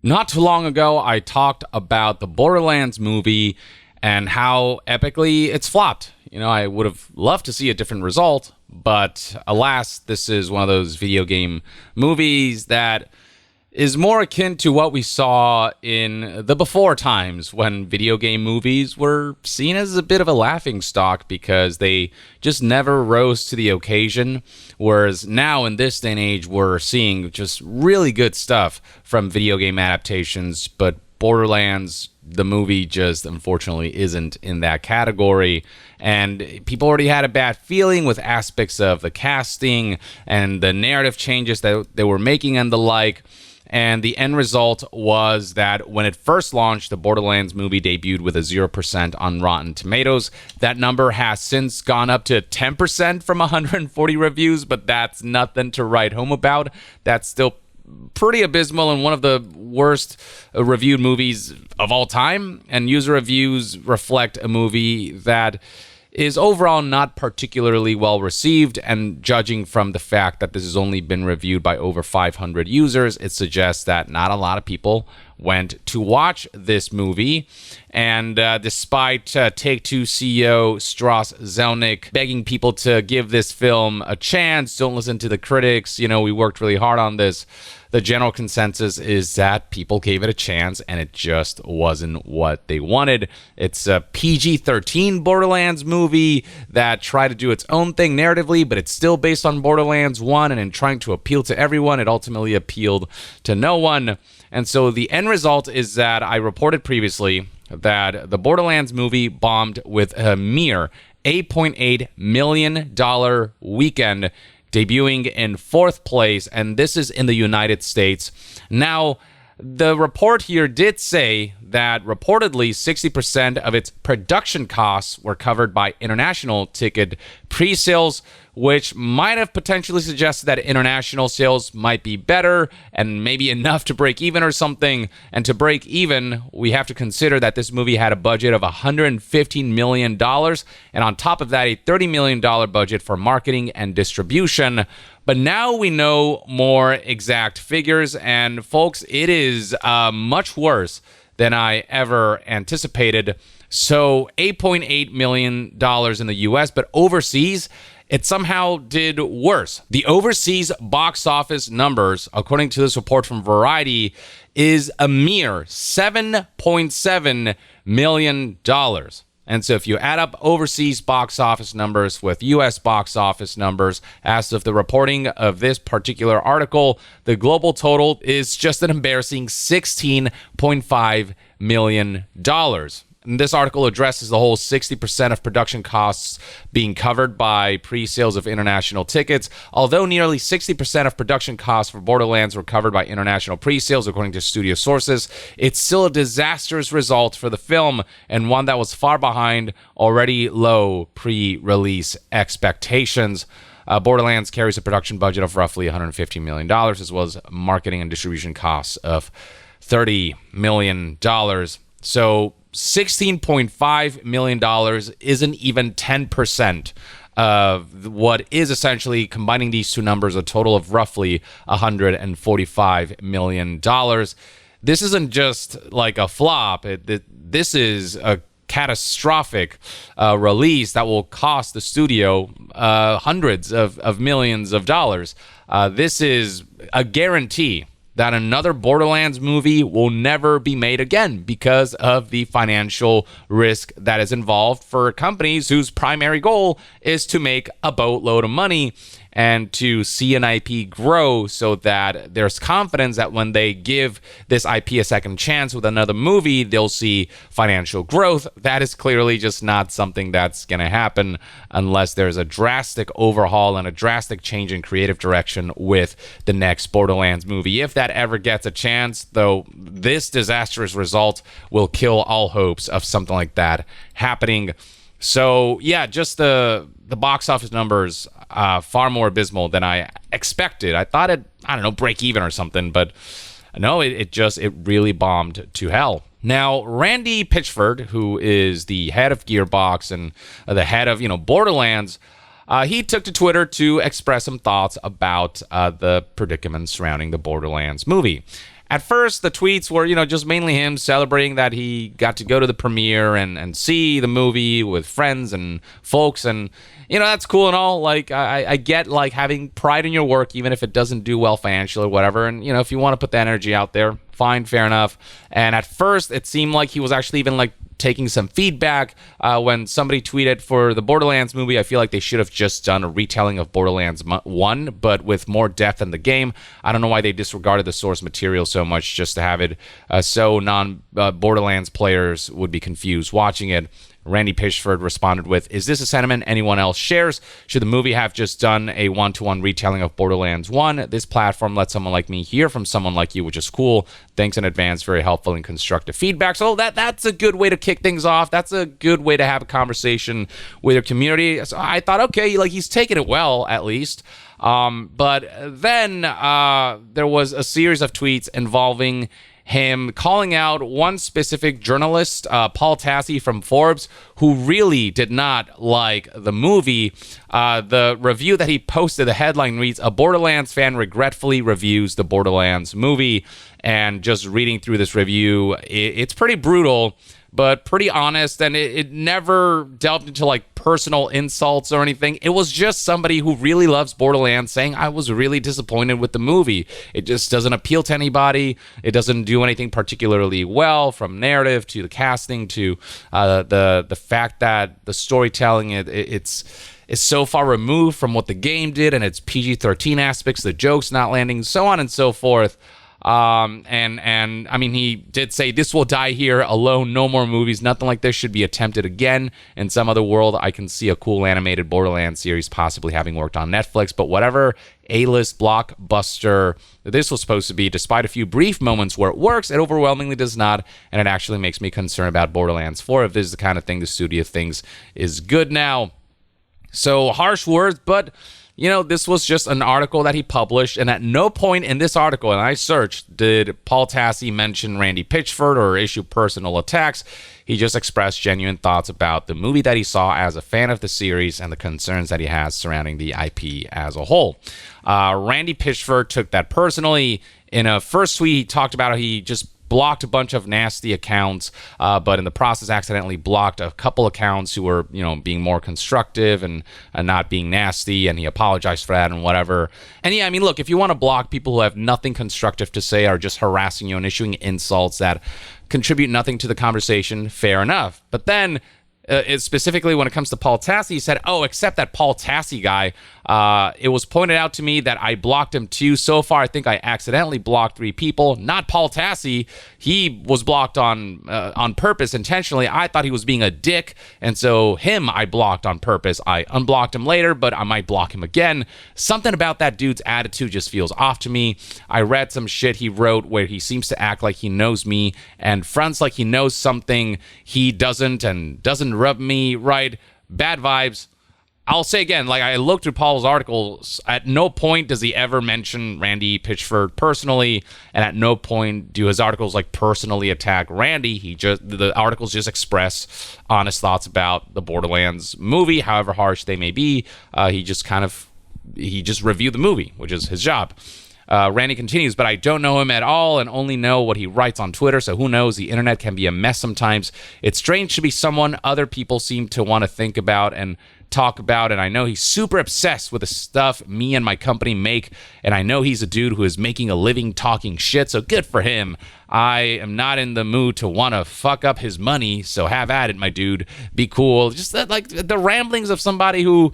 Not too long ago, I talked about the Borderlands movie and how epically it's flopped. I would have loved to see a different result, but alas, this is one of those video game movies that is more akin to what we saw in the before times when video game movies were seen as a bit of a laughingstock because they just never rose to the occasion. Whereas now in this day and age, we're seeing just really good stuff from video game adaptations, but Borderlands, the movie, just unfortunately isn't in that category. And people already had a bad feeling with aspects of the casting and the narrative changes that they were making and the like. And the end result was that when it first launched, the Borderlands movie debuted with a 0% on Rotten Tomatoes. That number has since gone up to 10% from 140 reviews, but that's nothing to write home about. That's still pretty abysmal and one of the worst reviewed movies of all time. And user reviews reflect a movie that is overall not particularly well received, and judging from the fact that this has only been reviewed by over 500 users, it suggests that not a lot of people went to watch this movie. And despite Take-Two CEO Strauss Zelnick begging people to give this film a chance, don't listen to the critics, we worked really hard on this, the general consensus is that people gave it a chance and it just wasn't what they wanted. It's a PG-13 Borderlands movie that tried to do its own thing narratively, but it's still based on Borderlands 1, and in trying to appeal to everyone, it ultimately appealed to no one. And so the end result is that I reported previously that the Borderlands movie bombed with a mere $8.8 million weekend, debuting in fourth place, and this is in the United States. Now, the report here did say that reportedly 60% of its production costs were covered by international ticket pre-sales, which might have potentially suggested that international sales might be better and maybe enough to break even or something. And to break even, we have to consider that this movie had a budget of $115 million, and on top of that, a $30 million budget for marketing and distribution. But now we know more exact figures, and folks, it is much worse than I ever anticipated. So $8.8 million in the US, but overseas, it somehow did worse. The overseas box office numbers, according to this report from Variety, is a mere $7.7 million. And so if you add up overseas box office numbers with US box office numbers, as of the reporting of this particular article, the global total is just an embarrassing $16.5 million. And this article addresses the whole 60% of production costs being covered by pre-sales of international tickets. Although nearly 60% of production costs for Borderlands were covered by international pre-sales, according to studio sources, it's still a disastrous result for the film, and one that was far behind already low pre-release expectations. Borderlands carries a production budget of roughly $150 million, as well as marketing and distribution costs of $30 million. So $16.5 million isn't even 10% of what is essentially, combining these two numbers, a total of roughly $145 million. This isn't just like a flop. This is a catastrophic release that will cost the studio hundreds of millions of dollars. This is a guarantee that another Borderlands movie will never be made again because of the financial risk that is involved for companies whose primary goal is to make a boatload of money and to see an IP grow, so that there's confidence that when they give this IP a second chance with another movie, they'll see financial growth. That is clearly just not something that's going to happen unless there's a drastic overhaul and a drastic change in creative direction with the next Borderlands movie. If that ever gets a chance, though, this disastrous result will kill all hopes of something like that happening. So, yeah, just the box office numbers far more abysmal than I expected. I thought break even or something, but no, it really bombed to hell. Now, Randy Pitchford, who is the head of Gearbox and the head of, Borderlands, he took to Twitter to express some thoughts about the predicament surrounding the Borderlands movie. At first, the tweets were, just mainly him celebrating that he got to go to the premiere and see the movie with friends and folks. And, that's cool and all. Like, I get, like, having pride in your work, even if it doesn't do well financially or whatever. And, if you want to put the energy out there, fine, fair enough. And at first, it seemed like he was actually even, like, taking some feedback when somebody tweeted for the Borderlands movie. I feel like they should have just done a retelling of Borderlands 1, but with more depth in the game. I don't know why they disregarded the source material so much just to have it so non-Borderlands players would be confused watching it. Randy Pitchford responded with, "Is this a sentiment anyone else shares? Should the movie have just done a one-to-one retelling of Borderlands 1? This platform lets someone like me hear from someone like you, which is cool. Thanks in advance. Very helpful and constructive feedback." So that's a good way to kick things off. That's a good way to have a conversation with your community. So I thought, okay, like he's taking it well, at least. But then there was a series of tweets involving him calling out one specific journalist, Paul Tassi from Forbes, who really did not like the movie. The review that he posted, the headline reads, "A Borderlands fan regretfully reviews the Borderlands movie." And just reading through this review, it's pretty brutal, but pretty honest, and it never delved into like personal insults or anything. It was just somebody who really loves Borderlands saying, "I was really disappointed with the movie. It just doesn't appeal to anybody. It doesn't do anything particularly well, from narrative to the casting to the fact that the storytelling it's so far removed from what the game did, and its PG-13 aspects, the jokes not landing, so on and so forth." And I mean, he did say, "This will die here alone. No more movies. Nothing like this should be attempted again. In some other world, I can see a cool animated Borderlands series possibly having worked on Netflix, but whatever A-list blockbuster this was supposed to be, despite a few brief moments where it works, it overwhelmingly does not, and it actually makes me concerned about Borderlands 4 if this is the kind of thing the studio thinks is good now." So harsh words, but this was just an article that he published, and at no point in this article, and I searched, did Paul Tassi mention Randy Pitchford or issue personal attacks. He just expressed genuine thoughts about the movie that he saw as a fan of the series and the concerns that he has surrounding the IP as a whole. Randy Pitchford took that personally. In a first tweet, he talked about how he just blocked a bunch of nasty accounts, but in the process accidentally blocked a couple accounts who were, being more constructive and not being nasty, and he apologized for that and whatever. And yeah, I mean, look, if you want to block people who have nothing constructive to say, are just harassing you and issuing insults that contribute nothing to the conversation, fair enough. But then specifically when it comes to Paul Tassi, he said, "Oh, except that Paul Tassi guy, it was pointed out to me that I blocked him too. So far, I think I accidentally blocked 3 people. Not Paul Tassi. He was blocked on purpose, intentionally. I thought he was being a dick, and so him I blocked on purpose. I unblocked him later, but I might block him again. Something about that dude's attitude just feels off to me. I read some shit he wrote where he seems to act like he knows me and fronts like he knows something he doesn't, and doesn't rub me right. Bad vibes." I'll say again, like, I looked through Paul's articles. At no point does he ever mention Randy Pitchford personally, and at no point do his articles like personally attack Randy. The articles just express honest thoughts about the Borderlands movie, however harsh they may be. He just reviewed the movie, which is his job. Randy continues, "But I don't know him at all and only know what he writes on Twitter, so who knows? The internet can be a mess sometimes. It's strange to be someone other people seem to want to think about and talk about, and I know he's super obsessed with the stuff me and my company make, and I know he's a dude who is making a living talking shit, so good for him. I am not in the mood to want to fuck up his money, so have at it, my dude. Be cool." Just that, like, the ramblings of somebody who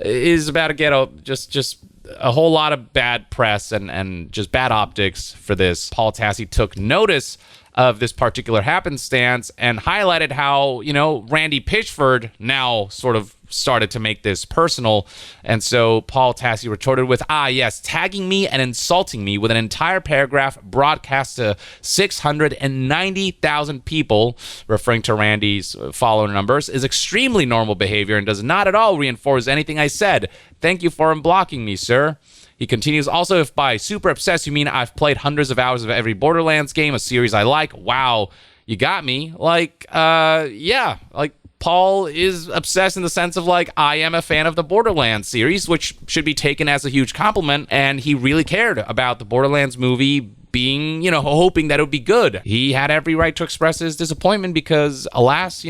is about to get just a whole lot of bad press and just bad optics for this. Paul Tassi took notice of this particular happenstance and highlighted how, Randy Pitchford now sort of started to make this personal. And so Paul Tassi retorted with, yes, tagging me and insulting me with an entire paragraph broadcast to 690,000 people, referring to Randy's follower numbers, is extremely normal behavior and does not at all reinforce anything I said. Thank you for unblocking me, sir." He continues, "Also, if by super obsessed you mean I've played hundreds of hours of every Borderlands game, a series I like, wow, you got me. Like, yeah, like, Paul is obsessed in the sense of, like, I am a fan of the Borderlands series, which should be taken as a huge compliment, and he really cared about the Borderlands movie being, hoping that it would be good. He had every right to express his disappointment because, alas,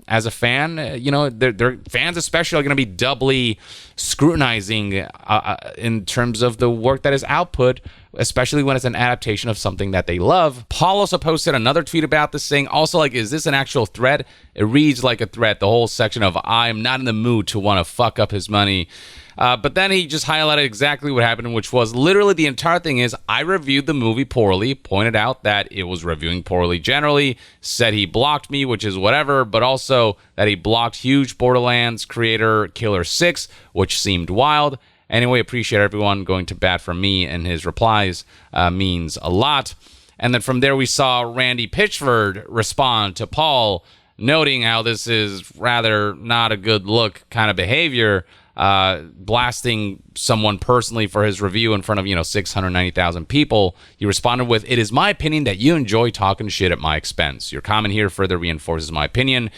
as a fan, their fans especially are going to be doubly scrutinizing in terms of the work that is output, especially when it's an adaptation of something that they love. Paul also posted another tweet about this saying, also, is this an actual threat? It reads like a threat, the whole section of, I'm not in the mood to want to fuck up his money. But then he just highlighted exactly what happened, which was literally the entire thing is, I reviewed the movie poorly, pointed out that it was reviewing poorly generally, said he blocked me, which is whatever, but also that he blocked huge Borderlands creator Killer 6, which seemed wild. Anyway, appreciate everyone going to bat for me, and his replies means a lot. And then from there, we saw Randy Pitchford respond to Paul, noting how this is rather not a good look kind of behavior, blasting someone personally for his review in front of 690,000 people. He responded with, "It is my opinion that you enjoy talking shit at my expense. Your comment here further reinforces my opinion."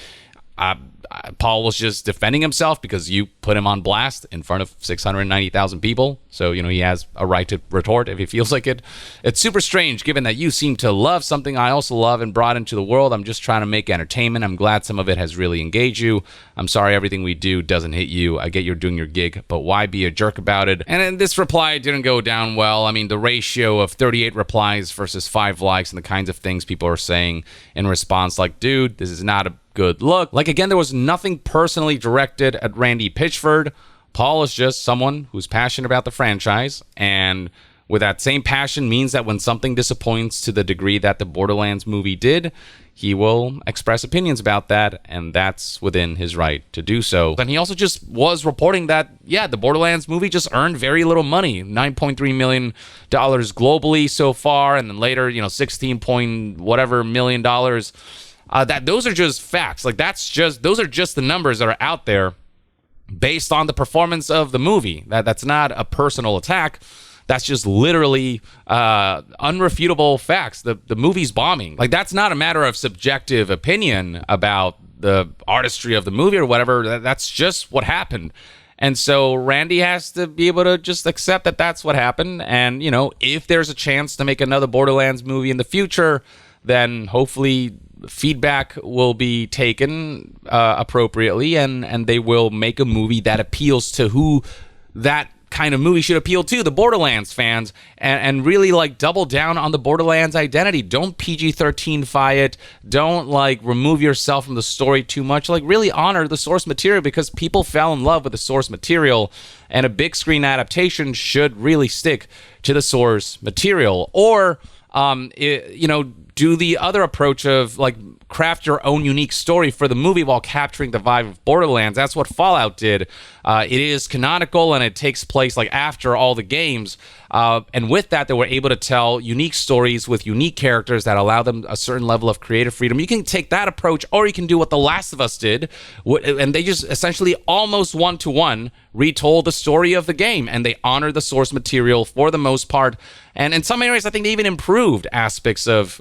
Paul was just defending himself because you put him on blast in front of 690,000 people. So, he has a right to retort if he feels like it. It's super strange given that you seem to love something I also love and brought into the world. I'm just trying to make entertainment. I'm glad some of it has really engaged you. I'm sorry everything we do doesn't hit you. I get you're doing your gig, but why be a jerk about it? And then this reply didn't go down well. I mean, the ratio of 38 replies versus 5 likes and the kinds of things people are saying in response, dude, this is not a good look. Again, there was nothing personally directed at Randy Pitchford. Paul is just someone who's passionate about the franchise, and with that same passion means that when something disappoints to the degree that the Borderlands movie did, he will express opinions about that, and that's within his right to do so. And he also just was reporting that, the Borderlands movie just earned very little money, $9.3 million globally so far, and then later, 16 point whatever million dollars. That those are just facts. Those are just the numbers that are out there based on the performance of the movie. That's not a personal attack. That's just literally unrefutable facts. The movie's bombing. That's not a matter of subjective opinion about the artistry of the movie or whatever. That's just what happened. And so Randy has to be able to just accept that that's what happened. And, if there's a chance to make another Borderlands movie in the future, then hopefully feedback will be taken appropriately, and they will make a movie that appeals to who that kind of movie should appeal to, the Borderlands fans, and really double down on the Borderlands identity. Don't PG-13-fy it. Don't remove yourself from the story too much. Really honor the source material, because people fell in love with the source material, and a big screen adaptation should really stick to the source material. Or do the other approach of craft your own unique story for the movie while capturing the vibe of Borderlands. That's what Fallout did. It is canonical, and it takes place after all the games. And with that, they were able to tell unique stories with unique characters that allow them a certain level of creative freedom. You can take that approach, or you can do what The Last of Us did, and they just essentially almost one-to-one retold the story of the game, and they honored the source material for the most part. And in some areas, I think they even improved aspects of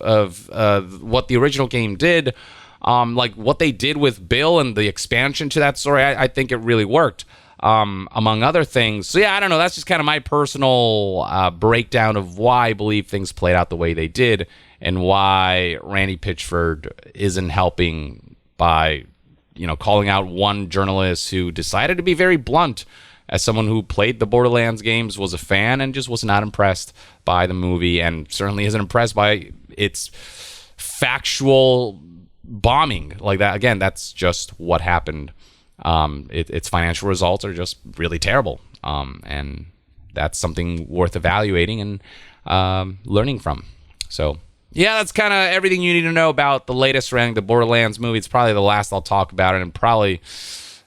what the original game did. What they did with Bill and the expansion to that story, I think it really worked, among other things. So I don't know. That's just kind of my personal breakdown of why I believe things played out the way they did, and why Randy Pitchford isn't helping by, calling out one journalist who decided to be very blunt as someone who played the Borderlands games, was a fan, and just was not impressed by the movie, and certainly isn't impressed by its factual bombing that. Again, that's just what happened. Its financial results are just really terrible, and that's something worth evaluating and learning from. So that's kind of everything you need to know about the latest running the Borderlands movie. It's probably the last I'll talk about it, and probably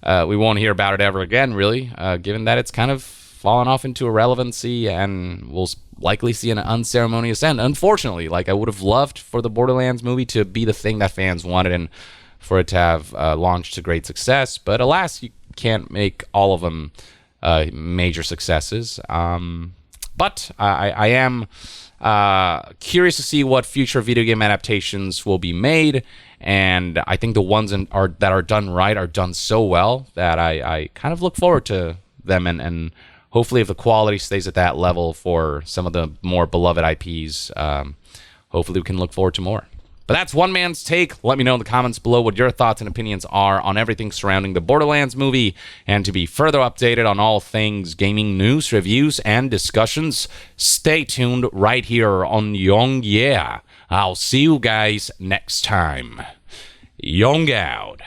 we won't hear about it ever again, really, given that it's kind of fallen off into irrelevancy, and we'll likely see an unceremonious end. Unfortunately, I would have loved for the Borderlands movie to be the thing that fans wanted, and for it to have launched to great success. But alas, you can't make all of them major successes. But I am curious to see what future video game adaptations will be made, and I think the ones that are done right are done so well that I kind of look forward to them, and hopefully if the quality stays at that level for some of the more beloved IPs, hopefully we can look forward to more. But that's one man's take. Let me know in the comments below what your thoughts and opinions are on everything surrounding the Borderlands movie. And to be further updated on all things gaming news, reviews, and discussions, stay tuned right here on Young Yeah. I'll see you guys next time. Young out.